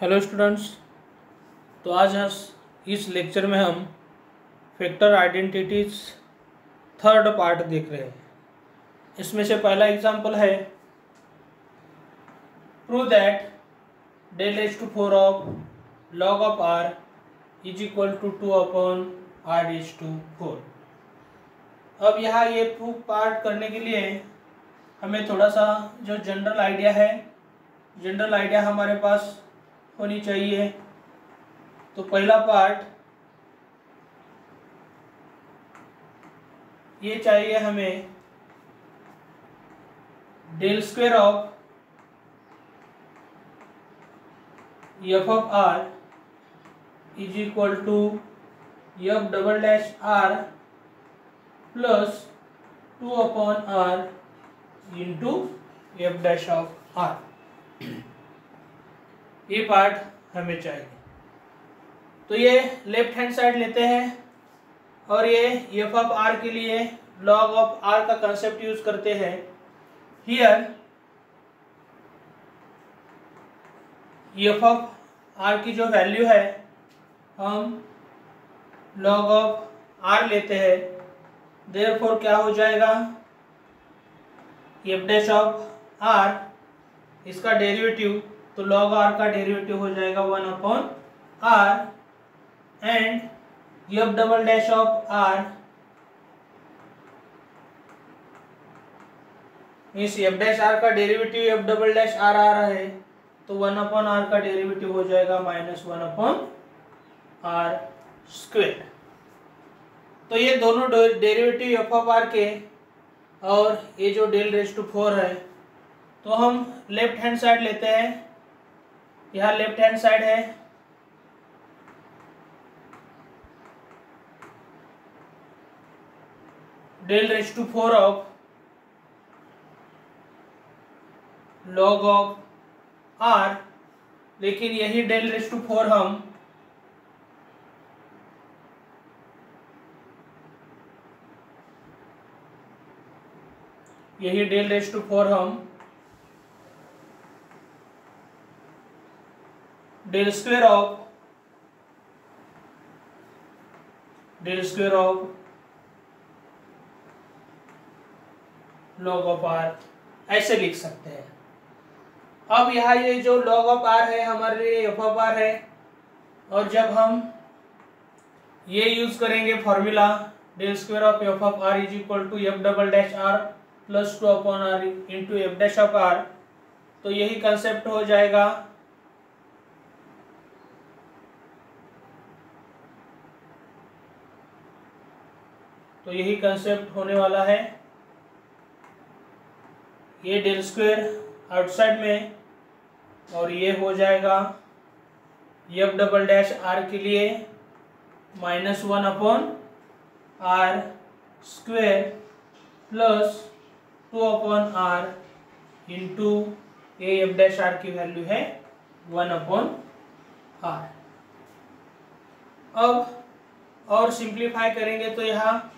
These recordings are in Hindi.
Hello students. तो आज इस लेक्चर में हम फैक्टर आइडेंटिटीज थर्ड पार्ट देख रहे हैं। इसमें से पहला एग्जांपल है prove that del raised to 4 of log of r is equal to 2 upon r raised to 4। अब यहाँ ये प्रूफ पार्ट करने के लिए हमें थोड़ा सा जो जनरल आइडिया हमारे पास होनी चाहिए। तो पहला पार्ट ये चाहिए हमें del square of F of r is equal to f double dash are plus 2 upon are into F dash of r. ये पार्ट हमें चाहिए। तो ये लेफ्ट हैंड साइड लेते हैं और ये एफ ऑफ आर के लिए लॉग ऑफ आर का कंसेप्ट यूज करते हैं। हियर एफ ऑफ आर की जो वैल्यू है हम लॉग ऑफ आर लेते हैं। देयरफॉर क्या हो जाएगा, एफ डैश ऑफ आर इसका डेरिवेटिव, तो log r का डेरिवेटिव हो जाएगा 1 upon r and F double dash of r means F dash are का derivative F double dash R आ रहा है, तो 1 अपॉन r का डेरिवेटिव हो जाएगा -1 अपॉन r स्क्वायर। तो ये दोनों डेरिवेटिव एफ ऑफ आर के और ये जो डेल रेज टू 4 है, तो हम लेफ्ट हैंड साइड लेते हैं। यहाँ लेफ्ट हैंड साइड है del raise to 4 of log of r, लेकिन यही डेल रेज टू 4 हम del square of log of r ऐसे लिख सकते हैं। अब यहाँ ये जो लॉग ऑफ आर है हमारे लिए एफ ऑफ आर है, और जब हम ये यूज करेंगे formula del square of F of r is equal to f double dash are plus 2 upon are into F dash of are, तो यही कंसेप्ट हो जाएगा। तो यही कंसेप्ट होने वाला है। ये डेल स्क्वायर आउटसाइड में और ये हो जाएगा एफ डबल डैश आर के लिए -1 upon r square plus 2 upon are into ये एफ डैश आर की वैल्यू है 1 अपॉन आर। अब और सिंप्लीफाई करेंगे तो यहाँ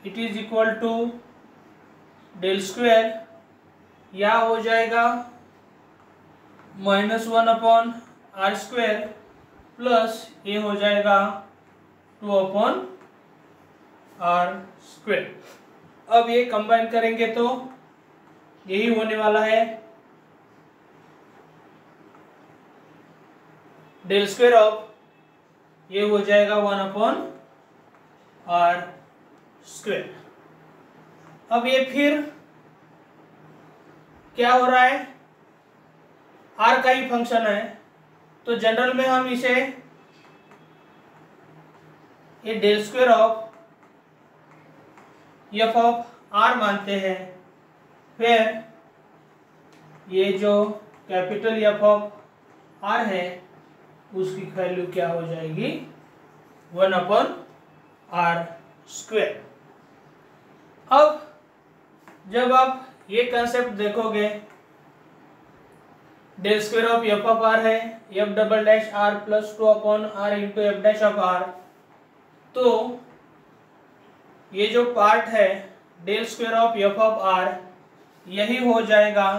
it is equal to del square या हो जाएगा -1 अपॉन आर स्क्वायर प्लस ये हो जाएगा 2 अपॉन आर स्क्वायर। अब ये कंबाइन करेंगे तो यही होने वाला है डेल स्क्वायर ऑफ, ये हो जाएगा 1 अपॉन आर स्क्वायर। अब ये फिर क्या हो रहा है, आर का ही फंक्शन है, तो जनरल में हम इसे ये del square of F of r मानते हैं। फिर ये जो कैपिटल एफ ऑफ आर है उसकी वैल्यू क्या हो जाएगी 1 अपॉन आर स्क्वायर। अब जब आप ये कंसेप्ट देखोगे, del square of F of R है F double dash are plus 2 upon are into F dash of are, तो ये जो पार्ट है del square of F of R यही हो जाएगा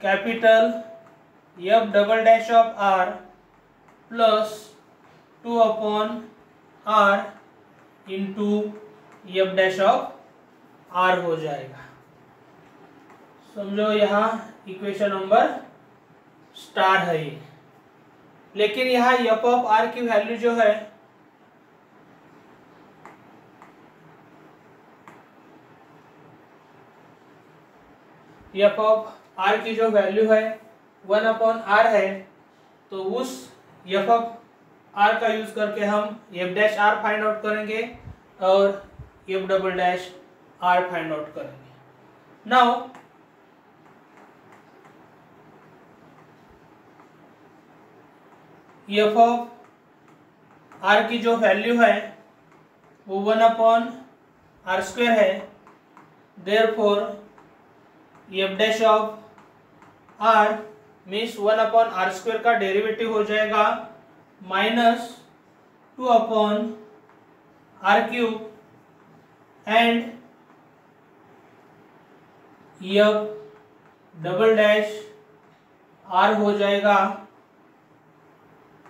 capital F double dash of R plus 2 upon are into F dash of are हो जाएगा। समझो यहाँ इक्वेशन नंबर स्टार है ये। लेकिन यहाँ एफ ऑफ आर की वैल्यू जो है एफ ऑफ आर की जो वैल्यू है 1 अपॉन आर है, तो उस एफ ऑफ आर का यूज करके हम f dash r find out करेंगे और f double dash r find out करेंगे। नाउ एफ ऑफ आर की जो वैल्यू है वो 1 अपॉन आर स्क्वायर है, therefore f dash of r means 1 upon r square का डेरिवेटिव हो जाएगा -2 upon r cube and F double dash r हो जाएगा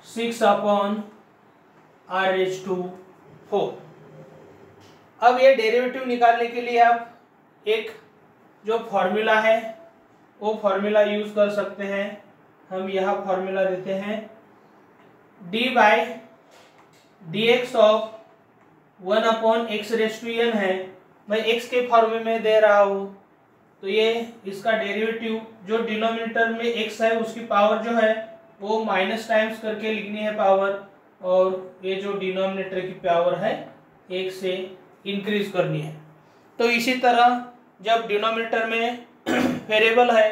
6 अपॉन आर रेज टू 4। अब ये डेरिवेटिव निकालने के लिए आप एक जो फॉर्मूला है वो फॉर्मूला यूज कर सकते हैं। हम यह फॉर्मूला देते हैं d by d x of 1 upon x raise to n है, मैं x के फॉर्म में दे रहा हूँ, तो ये इसका डेरिवेटिव जो डिनोमिनेटर में x है उसकी पावर जो है वो माइनस टाइम्स करके लिखनी है पावर, और ये जो डिनोमिनेटर की पावर है 1 से इंक्रीज करनी है। तो इसी तरह जब डिनोमिनेटर में वेरिएबल है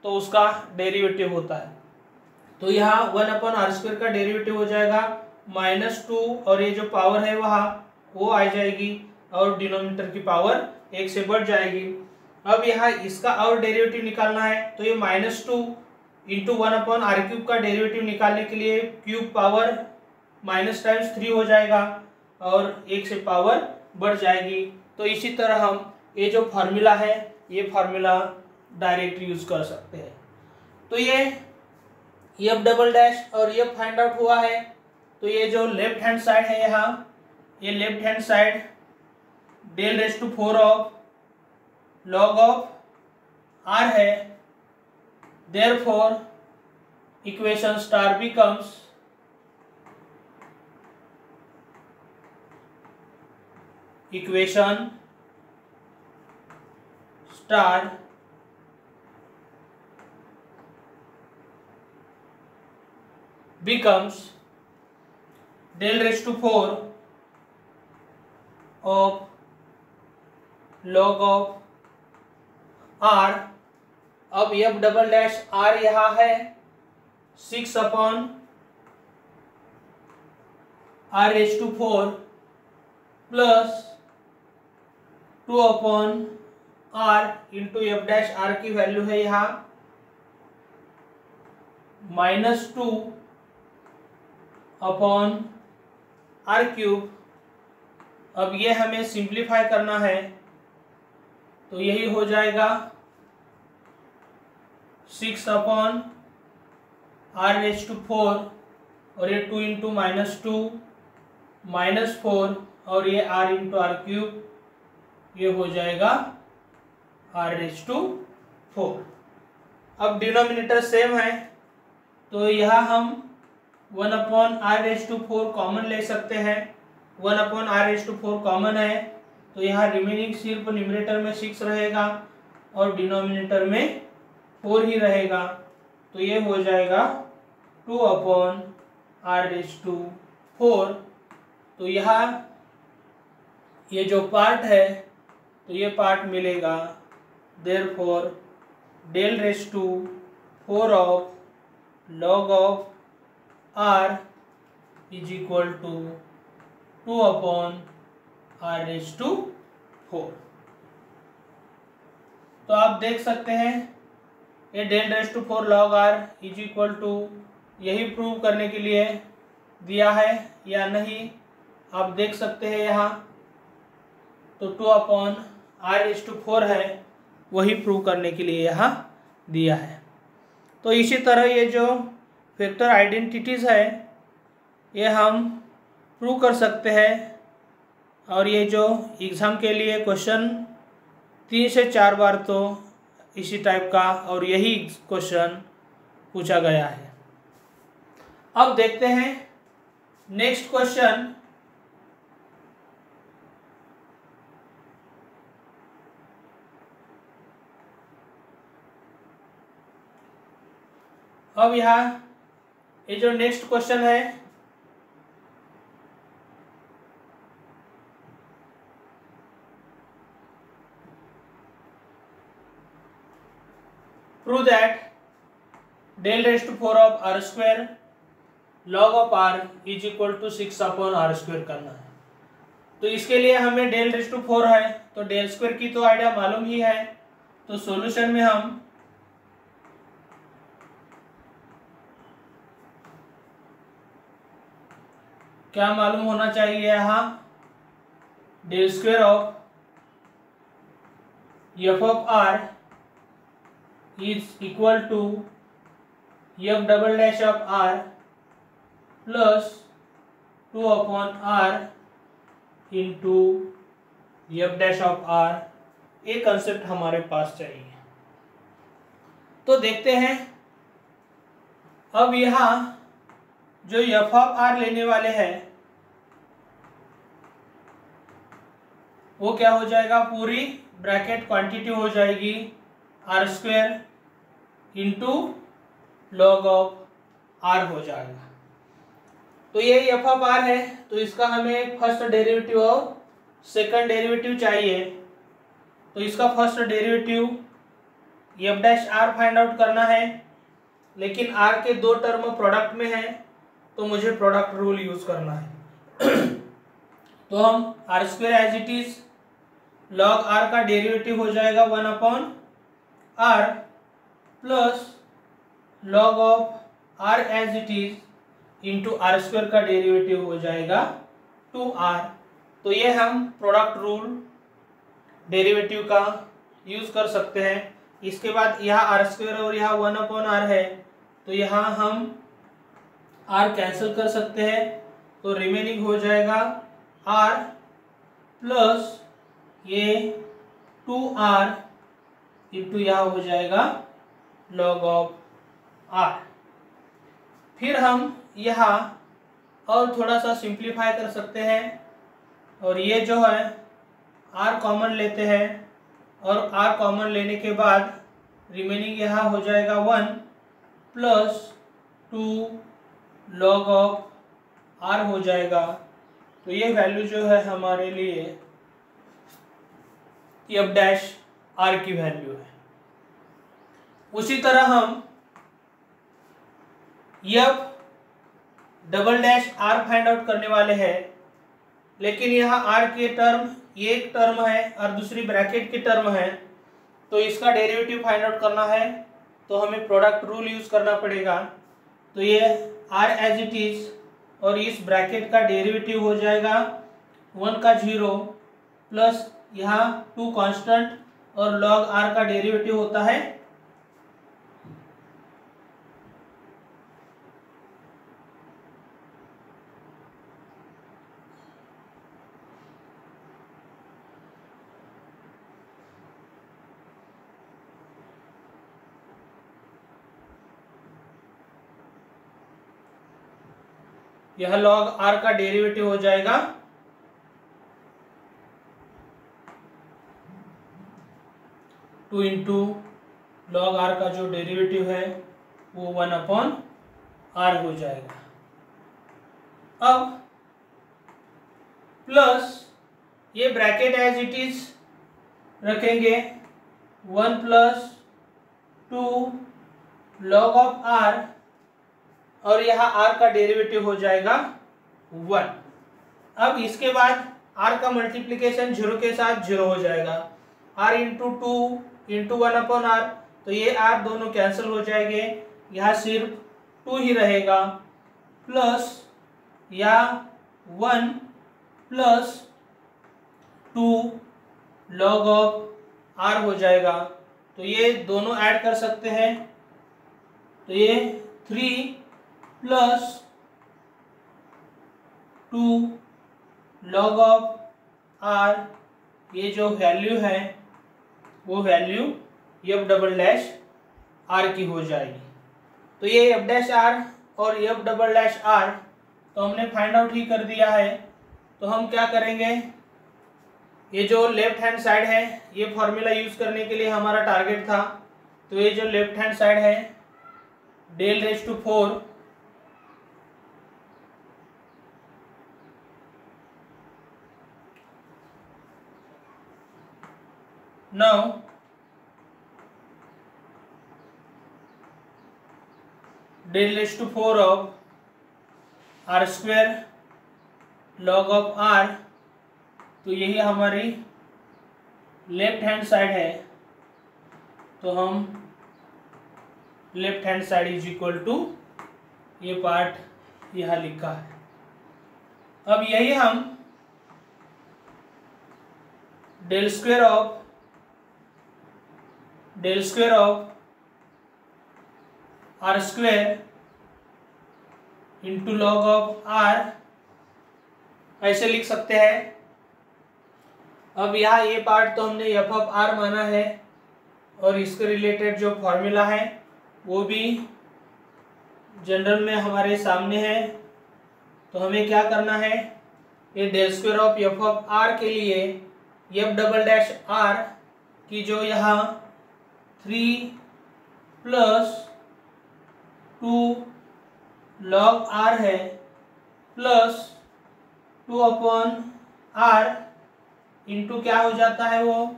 तो उसका डेरिवेटिव होता है। तो यहाँ 1 अपॉन आर स्क्वायर का डेरिवेटिव हो जाएगा -2 और ये जो पावर है वहाँ वो आ जाएगी और डिनोमिनेटर की पावर 1 से बढ़ जाएगी। अब यहाँ इसका और डेरिवेटिव निकालना है, तो ये -2 इंटू 1 अपॉन आर क्यूब का डेरिवेटिव निकालने के लिए क्यूब पावर माइनस टाइम्स 3 हो जाएगा और 1 से पावर बढ़ जाएगी। तो इसी तरह हम ये जो फार्मूला है ये फार्मूला डायरेक्ट यूज कर सकते हैं। तो ये एफ डबल डैश और ये फाइंड आउट हुआ है। तो ये जो लेफ्ट हैंड साइड है यहाँ, ये left hand side del raise to 4 of log of R है, therefore equation star becomes equation star becomes del raised to 4 of log of r। अब एफ डबल डैश आर यहाँ है 6 upon r raise to 4 plus 2 upon are into F dash r की वैल्यू है यहाँ -2 अपॉन आर क्यूब। अब ये हमें सिंप्लीफाई करना है, तो यही हो जाएगा 6 अपॉन आर रेज टू 4 और ये 2 इंटू -2 -4 और ये r इंटू आर क्यूब, ये हो जाएगा r रेज टू 4। अब डिनोमिनेटर सेम है तो यहाँ हम 1 upon r raise to 4 common ले सकते हैं। 1 upon r raise to 4 common है तो यहाँ रिमेनिंग सिर्फ न्यूमरेटर में 6 रहेगा और डिनोमिनेटर में 4 ही रहेगा, तो ये हो जाएगा 2 अपॉन आर रेज टू 4। तो यहाँ ये जो पार्ट है तो ये पार्ट मिलेगा, therefore del raise to 4 of log of r is equal to 2 upon r raised to 4। तो आप देख सकते हैं ये del raise to 4 log r is equal to, यही प्रूव करने के लिए दिया है या नहीं आप देख सकते हैं यहाँ। तो 2 अपॉन आर रेज टू 4 है, वही प्रूव करने के लिए यहाँ दिया है। तो इसी तरह ये जो वेक्टर आइडेंटिटीज़ है ये हम प्रूव कर सकते हैं, और ये जो एग्ज़ाम के लिए क्वेश्चन 3 से 4 बार तो इसी टाइप का और यही क्वेश्चन पूछा गया है। अब देखते हैं नेक्स्ट क्वेश्चन। अब यहाँ ये जो नेक्स्ट क्वेश्चन है prove that del raised to 4 of r square log of r is equal to 6 upon r square करना है। तो इसके लिए हमें del raised to 4 है तो del स्क्वायर की तो आइडिया मालूम ही है। तो सॉल्यूशन में हम क्या मालूम होना चाहिए, यहाँ del square of f of r is equal to f double dash of r plus 2 upon r into f dash of r। ये कंसेप्ट हमारे पास चाहिए। तो देखते हैं अब यहाँ जो f ऑफ r लेने वाले हैं वो क्या हो जाएगा, पूरी ब्रैकेट क्वांटिटी हो जाएगी r square into log of r हो जाएगा। तो ये f ऑफ r है तो इसका हमें फर्स्ट डेरिवेटिव और सेकंड डेरिवेटिव चाहिए। तो इसका first derivative f dash r find out करना है, लेकिन r के दो टर्म प्रोडक्ट में है तो मुझे प्रोडक्ट रूल यूज करना है। तो हम r square as it is log r का डेरिवेटिव हो जाएगा 1 upon r plus log of r as it is into r square का डेरिवेटिव हो जाएगा 2r। तो ये हम प्रोडक्ट रूल डेरिवेटिव का यूज कर सकते हैं। इसके बाद यहाँ आर स्क्वायर और यहाँ 1 अपॉन r है तो यहाँ हम r कैंसिल कर सकते हैं। तो रिमेनिंग हो जाएगा r प्लस ये 2r इंटू यहाँ हो जाएगा लॉग ऑफ r। फिर हम यहाँ और थोड़ा सा सिंप्लीफाई कर सकते हैं और ये जो है r कॉमन लेते हैं और r कॉमन लेने के बाद रिमेनिंग यहाँ हो जाएगा 1 प्लस 2 लॉग ऑफ r हो जाएगा। तो ये वैल्यू जो है हमारे लिए f डैश r की वैल्यू है। उसी तरह हम f double dash r find out करने वाले हैं, लेकिन यहाँ r के टर्म ये एक टर्म है और दूसरी ब्रैकेट की टर्म है तो इसका डेरिवेटिव फाइंड आउट करना है तो हमें प्रोडक्ट रूल यूज करना पड़ेगा। तो ये r एज इट इज और इस ब्रैकेट का डेरिवेटिव हो जाएगा 1 का 0 प्लस यहाँ 2 कांस्टेंट और log r का डेरिवेटिव होता है यह log r का डेरिवेटिव हो जाएगा 2 इंटू लॉग r का जो डेरिवेटिव है वो 1 अपॉन r हो जाएगा। अब प्लस ये ब्रैकेट एज इट इज रखेंगे 1 प्लस 2 लॉग ऑफ r और यहाँ r का डेरिवेटिव हो जाएगा 1। अब इसके बाद r का मल्टीप्लिकेशन 0 के साथ 0 हो जाएगा, r into 2 into 1 upon r। तो ये r दोनों कैंसिल हो जाएंगे, यहाँ सिर्फ 2 ही रहेगा प्लस या 1 प्लस 2 लॉग ऑफ r हो जाएगा। तो ये दोनों ऐड कर सकते हैं, तो ये 3 + 2 log ऑफ r, ये जो वैल्यू है वो वैल्यू f" की हो जाएगी। तो ये f' और f" तो हमने फाइंड आउट ही कर दिया है। तो हम क्या करेंगे, ये जो लेफ्ट हैंड साइड है, ये फॉर्मूला यूज करने के लिए हमारा टारगेट था। तो ये जो लेफ्ट हैंड साइड है del⁴ now del⁴ of r² log of r, तो यही हमारी लेफ्ट हैंड साइड है। तो हम left hand side is equal to ये पार्ट यहाँ लिखा है। अब यही हम del² of r² into log of r ऐसे लिख सकते हैं। अब यहाँ ये पार्ट तो हमने f(r) माना है और इसके रिलेटेड जो फॉर्मूला है वो भी जनरल में हमारे सामने है। तो हमें क्या करना है, ये del² ऑफ f(r) के लिए f"r की जो यहाँ 3 + 2 log r है प्लस 2/r इंटू क्या हो जाता है, वो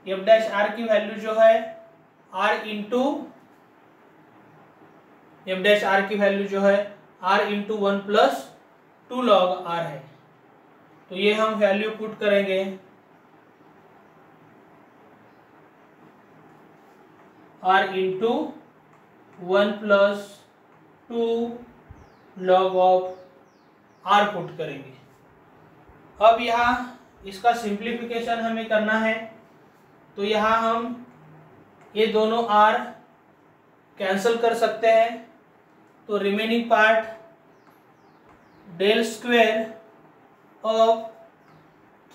f' की वैल्यू जो है r इंटू f' की वैल्यू जो है r इंटू 1 + 2 log r है। तो ये हम वैल्यू पुट करेंगे, r into 1 + 2 log of r put करेंगे। अब यहाँ इसका सिंप्लीफिकेशन हमें करना है। तो यहाँ हम ये दोनों r कैंसिल कर सकते हैं। तो remaining part del² of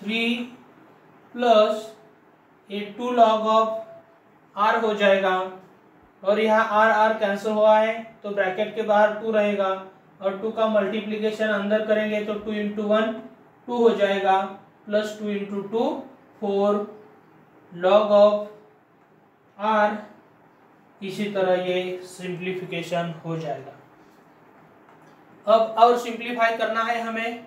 3 + 2 log of r हो जाएगा। और यहाँ r कैंसिल हुआ है तो ब्रैकेट के बाहर 2 रहेगा और 2 का मल्टीप्लिकेशन अंदर करेंगे तो 2 × 1 2 हो जाएगा प्लस 2 × 2 4 log ऑफ r। इसी तरह ये सिंप्लीफिकेशन हो जाएगा। अब और सिंप्लीफाई करना है हमें,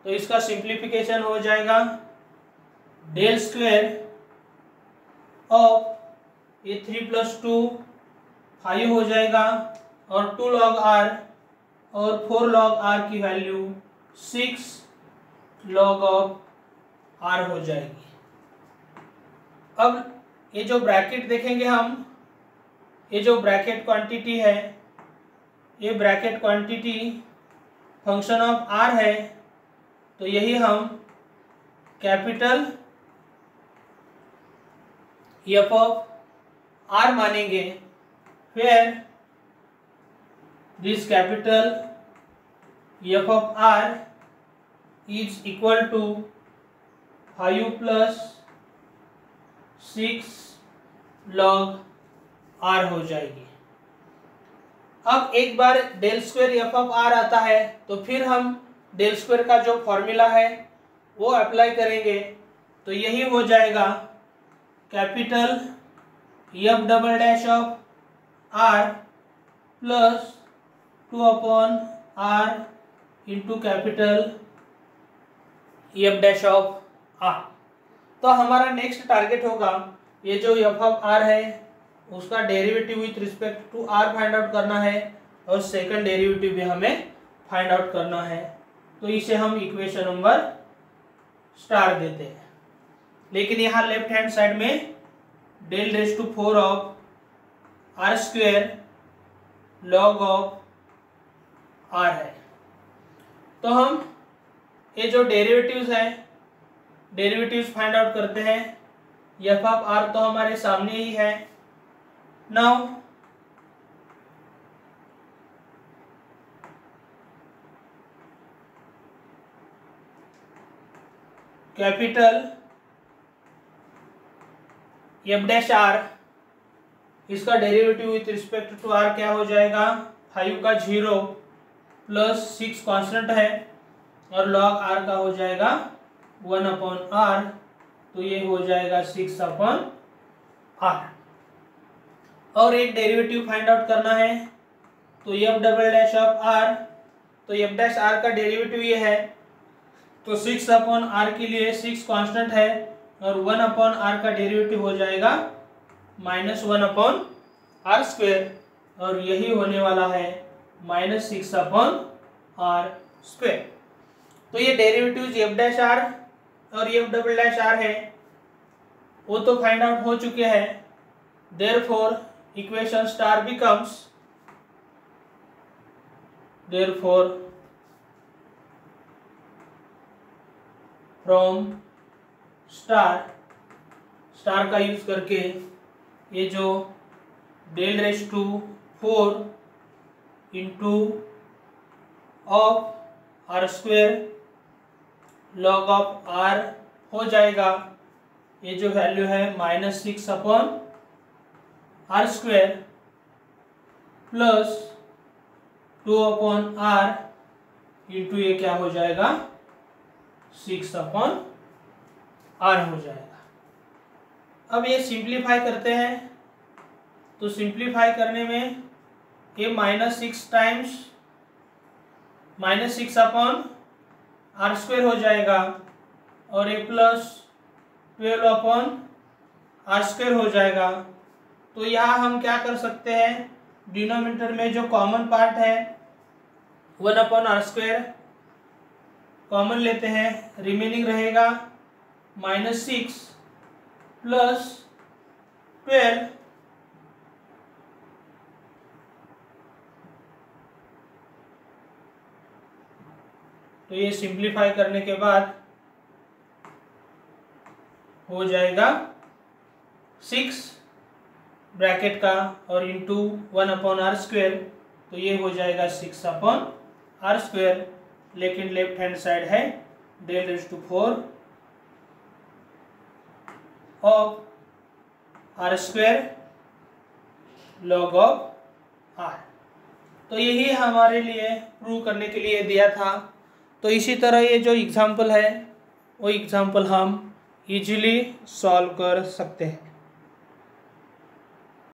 तो इसका सिंप्लीफिकेशन हो जाएगा del² ऑफ ये 3 + 2 5 हो जाएगा और 2 log r और 4 log r की वैल्यू 6 log ऑफ r हो जाएगी। अब ये जो ब्रैकेट देखेंगे हम, ये जो ब्रैकेट क्वांटिटी है, ये bracket quantity function of r है। तो यही हम कैपिटल f(r) मानेंगे। फिर this capital f(r) is equal to 5 + 6 log r हो जाएगी। अब एक बार del² f(r) आता है तो फिर हम del² का जो फॉर्मूला है वो अप्लाई करेंगे। तो यही हो जाएगा capital f" of r plus 2/r into capital f' of r। तो हमारा नेक्स्ट टारगेट होगा ये जो f(r) है उसका derivative with respect to r find out करना है और सेकंड डेरिवेटिव भी हमें फाइंड आउट करना है। तो इसे हम इक्वेशन नंबर स्टार देते हैं। लेकिन यहाँ लेफ्ट हैंड साइड में del⁴ of r² log of r है। तो हम ये जो डेरिवेटिव्स हैं, डेरिवेटिव्स फाइंड आउट करते हैं। एफ ऑफ आर तो हमारे सामने ही है। Now capital F dash R, इसका derivative with respect to R क्या हो जाएगा, 5 का 0 प्लस 6 कांस्टेंट है और लॉग आर का हो जाएगा 1 अपॉन आर, तो ये हो जाएगा 6 अपॉन आर। और एक डेरिवेटिव फाइंड आउट करना है, तो f double dash of are, तो एफ डैश आर का डेरिवेटिव ये है, तो 6 अपॉन आर के लिए 6 कांस्टेंट है और 1 अपॉन आर का डेरिवेटिव हो जाएगा -1 अपॉन आर स्क्वेयर, और यही होने वाला है -6 अपॉन आर स्क्वेयर। तो ये डेरिवेटिव एफ डैश आर और एफ डबल डैश आर है, वो तो फाइंड आउट हो चुके हैं। Therefore equation star becomes, therefore from star का यूज करके ये जो del raise to 4 into of r square log of are हो जाएगा, ये जो वैल्यू है -6 upon r square plus 2 upon are into ये क्या हो जाएगा 6 अपॉन आर हो जाएगा। अब ये सिंप्लीफाई करते हैं, तो सिंप्लीफाई करने में ये -6 टाइम्स -6 अपॉन आर स्क्वेयर हो जाएगा और ये प्लस 12 अपॉन आर स्क्वेयर हो जाएगा। तो यहाँ हम क्या कर सकते हैं, डिनोमिनेटर में जो कॉमन पार्ट है 1 अपॉन आर स्क्वेयर कॉमन लेते हैं, रिमेनिंग रहेगा -6 प्लस 12 तो ये सिंप्लीफाई करने के बाद हो जाएगा 6 ब्रैकेट का और इंटू 1 अपॉन आर स्क्वेयर, तो ये हो जाएगा 6 अपॉन आर स्क्वेयर, लेकिन लेफ्ट हैंड साइड है del raise to 4 of r square log of are. तो यही हमारे लिए प्रूव करने के लिए दिया था। तो इसी तरह ये जो एग्जाम्पल है वो एग्जाम्पल हम इजीली सॉल्व कर सकते हैं।